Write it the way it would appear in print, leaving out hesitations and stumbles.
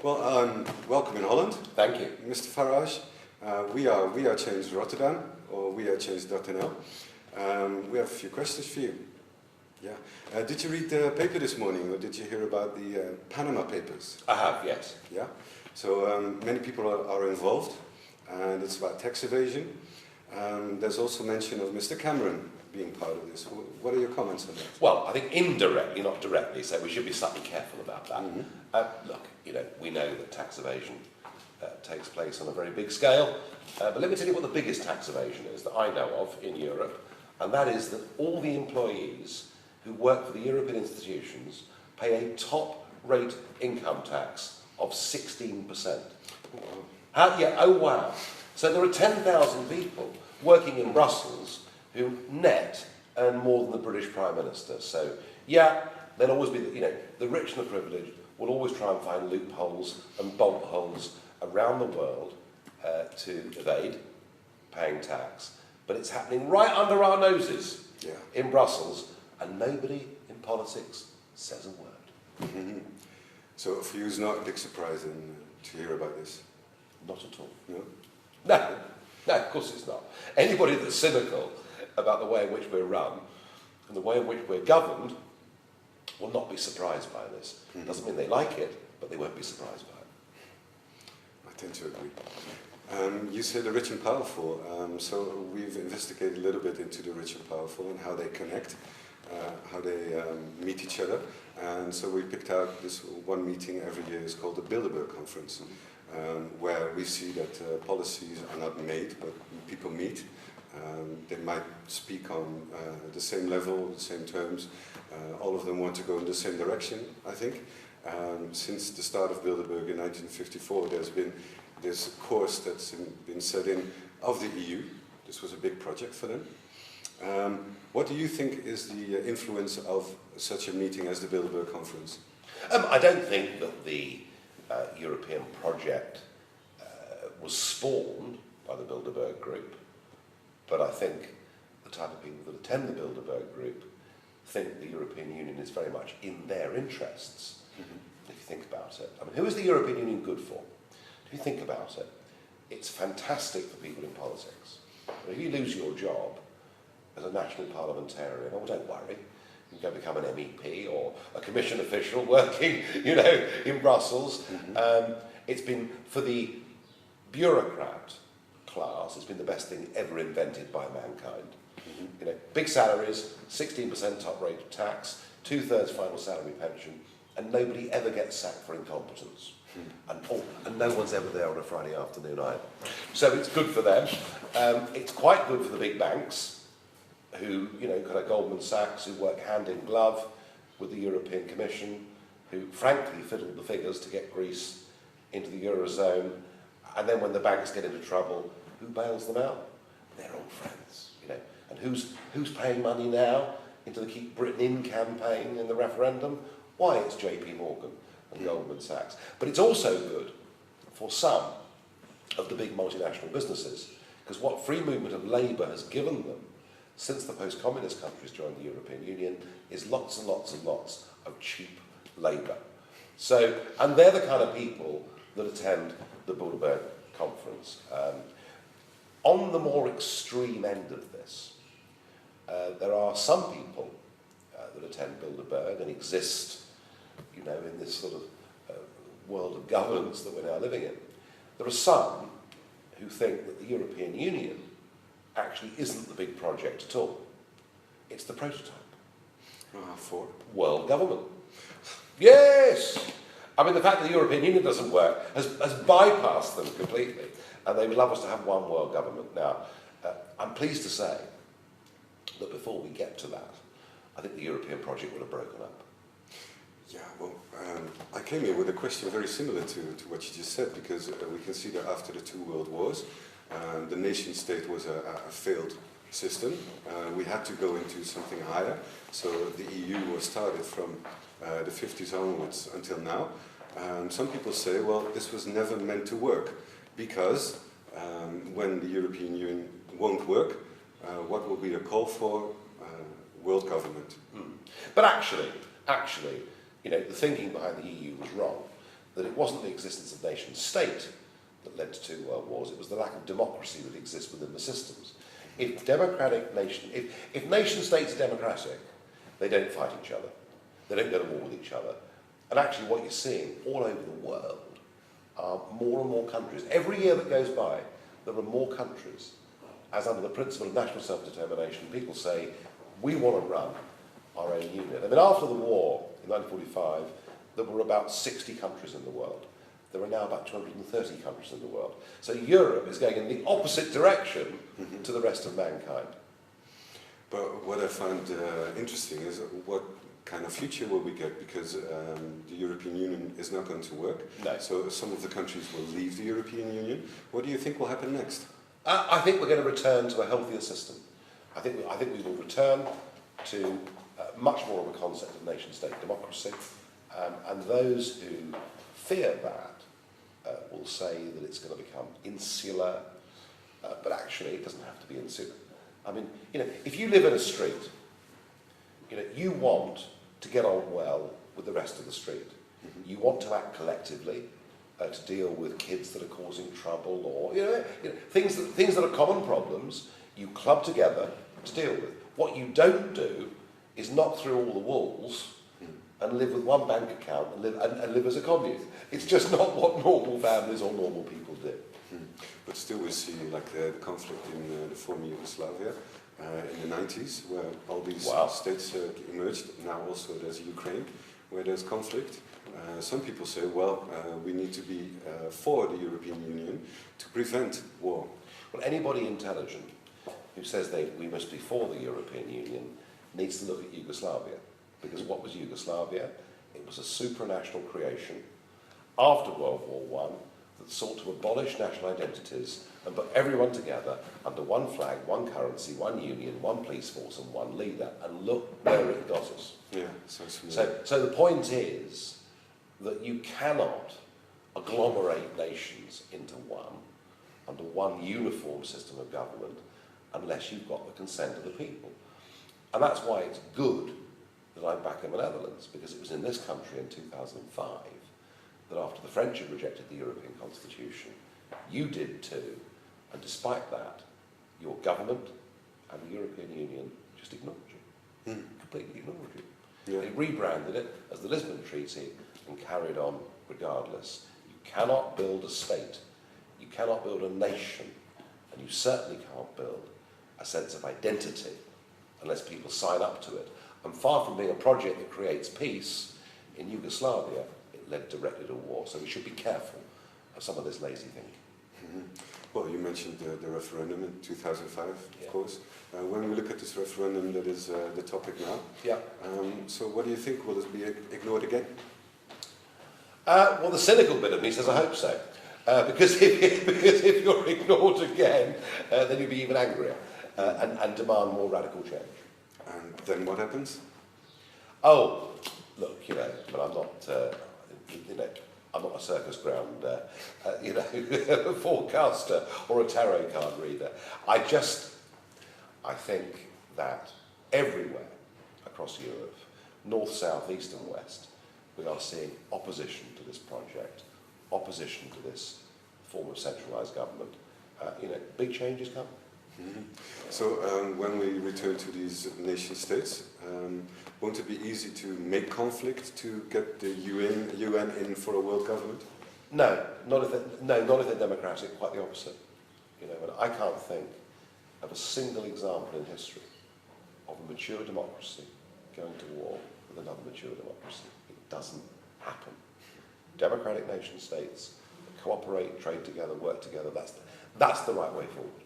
Well, welcome in Holland. Thank you. Mr. Farage. We are Change Rotterdam, or we are Change.nl. We have a few questions for you. Yeah. Did you read the paper this morning, or did you hear about the Panama Papers? I have, yes. Yeah. So many people are involved, and it's about tax evasion. There's also mention of Mr. Cameron being part of this. What are your comments on that? Well, I think indirectly, not directly, so we should be slightly careful about that. Mm-hmm. Look, we know that tax evasion takes place on a very big scale, but let me tell you what the biggest tax evasion is that I know of in Europe, and that is that all the employees who work for the European institutions pay a top-rate income tax of 16%. Oh wow. So there are 10,000 people working in Brussels who net earn more than the British Prime Minister. So yeah, there'll always be, the rich and the privileged will always try and find loopholes and bolt holes around the world to evade paying tax. But it's happening right under our noses in Brussels, and nobody in politics says a word. Mm-hmm. So for you, it's not a big surprise to hear about this? Not at all. No? No, of course it's not. Anybody that's cynical about the way in which we're run and the way in which we're governed will not be surprised by this. Mm-hmm. Doesn't mean they like it, but they won't be surprised by it. I tend to agree. You say the rich and powerful, so we've investigated a little bit into the rich and powerful and how they connect, how they meet each other, and so we picked out this one meeting every year. It's called the Bilderberg Conference, where we see that policies are not made, but people meet. They might speak on the same level, the same terms. All of them want to go in the same direction, I think. Since the start of Bilderberg in 1954, there's been this course that's been set in of the EU. This was a big project for them. What do you think is the influence of such a meeting as the Bilderberg Conference? I don't think that the European project was spawned by the Bilderberg Group, but I think the type of people that attend the Bilderberg Group think the European Union is very much in their interests, if you think about it. I mean, who is the European Union good for? If you think about it, it's fantastic for people in politics. But if you lose your job as a national parliamentarian, oh, don't worry, you can go become an MEP or a commission official working, in Brussels. It's been, for the bureaucrat class, it's been the best thing ever invented by mankind. Big salaries, 16% top rate of tax, 2/3 final salary pension, and nobody ever gets sacked for incompetence. And no one's ever there on a Friday afternoon either. So it's good for them. It's quite good for the big banks, who, kind of Goldman Sachs, who work hand in glove with the European Commission, who frankly fiddled the figures to get Greece into the Eurozone, and then when the banks get into trouble, who bails them out? Their old friends, And who's paying money now into the Keep Britain In campaign in the referendum? Why, it's JP Morgan and Goldman Sachs. But it's also good for some of the big multinational businesses, because what free movement of labour has given them since the post-communist countries joined the European Union is lots and lots and lots of cheap labour. So, and they're the kind of people that attend the Bilderberg Conference. On the more extreme end of this, there are some people that attend Bilderberg and exist, in this sort of world of governance that we're now living in. There are some who think that the European Union actually isn't the big project at all. It's the prototype. For? World government. Yes! I mean, the fact that the European Union doesn't work has bypassed them completely, and they would love us to have one world government. Now, I'm pleased to say that before we get to that, I think the European project would have broken up. Yeah, well, I came here with a question very similar to what you just said, because we can see that after the two world wars, the nation state was a failed system. We had to go into something higher, so the EU was started from the 50s onwards until now. Some people say, well, this was never meant to work, because when the European Union won't work, what will be the call for? World government. But actually, the thinking behind the EU was wrong. that it wasn't the existence of nation state that led to two world wars, it was the lack of democracy that exists within the systems. If nation states are democratic, they don't fight each other, they don't go to war with each other. And actually what you're seeing all over the world are more and more countries. Every year that goes by, there are more countries, as under the principle of national self-determination, people say, we want to run our own unit. I mean, after the war, in 1945, there were about 60 countries in the world. There are now about 230 countries in the world. So Europe is going in the opposite direction to the rest of mankind. But what I find interesting is what kind of future will we get, because the European Union is not going to work. No. So some of the countries will leave the European Union. What do you think will happen next? I think we're going to return to a healthier system. I think we will return to much more of a concept of nation-state democracy. And those who fear that will say that it's going to become insular, but actually it doesn't have to be insular. I mean, if you live in a street, you want to get on well with the rest of the street. You want to act collectively to deal with kids that are causing trouble, or things that are common problems. You club together to deal with. What you don't do is knock through all the walls and live with one bank account and live as a commune. It's just not what normal families or normal people do. But still we see like the conflict in the former Yugoslavia in the 90s, where all these states emerged. Now also there's Ukraine, where there's conflict. Some people say, well, we need to be for the European Union to prevent war. Well, anybody intelligent who says we must be for the European Union needs to look at Yugoslavia. Because what was Yugoslavia? It was a supranational creation after World War I that sought to abolish national identities and put everyone together under one flag, one currency, one union, one police force and one leader. And look where it got us. Yeah, so the point is that you cannot agglomerate nations into one, under one uniform system of government, unless you've got the consent of the people. And that's why it's good that I'm back in the Netherlands, because it was in this country in 2005 that after the French had rejected the European Constitution, you did too, and despite that, your government and the European Union just ignored you, completely ignored you. Yeah. They rebranded it as the Lisbon Treaty and carried on regardless. You cannot build a state, you cannot build a nation, and you certainly can't build a sense of identity unless people sign up to it. And far from being a project that creates peace, in Yugoslavia, it led directly to war. So we should be careful of some of this lazy thinking. Well, you mentioned the referendum in 2005, of course. When we look at this referendum, that is the topic now. Yeah. So what do you think? Will it be ignored again? Well, the cynical bit of me says I hope so. Because if you're ignored again, then you'll be even angrier and demand more radical change. And then what happens? Oh, look, but I'm not, I'm not a circus ground, forecaster or a tarot card reader. I think that everywhere across Europe, north, south, east and west, we are seeing opposition to this project, opposition to this form of centralised government. Big changes come. So when we return to these nation states, won't it be easy to make conflict to get the UN in for a world government? No, not if they're democratic. Quite the opposite. And I can't think of a single example in history of a mature democracy going to war with another mature democracy. It doesn't happen. Democratic nation states cooperate, trade together, work together. That's the right way forward.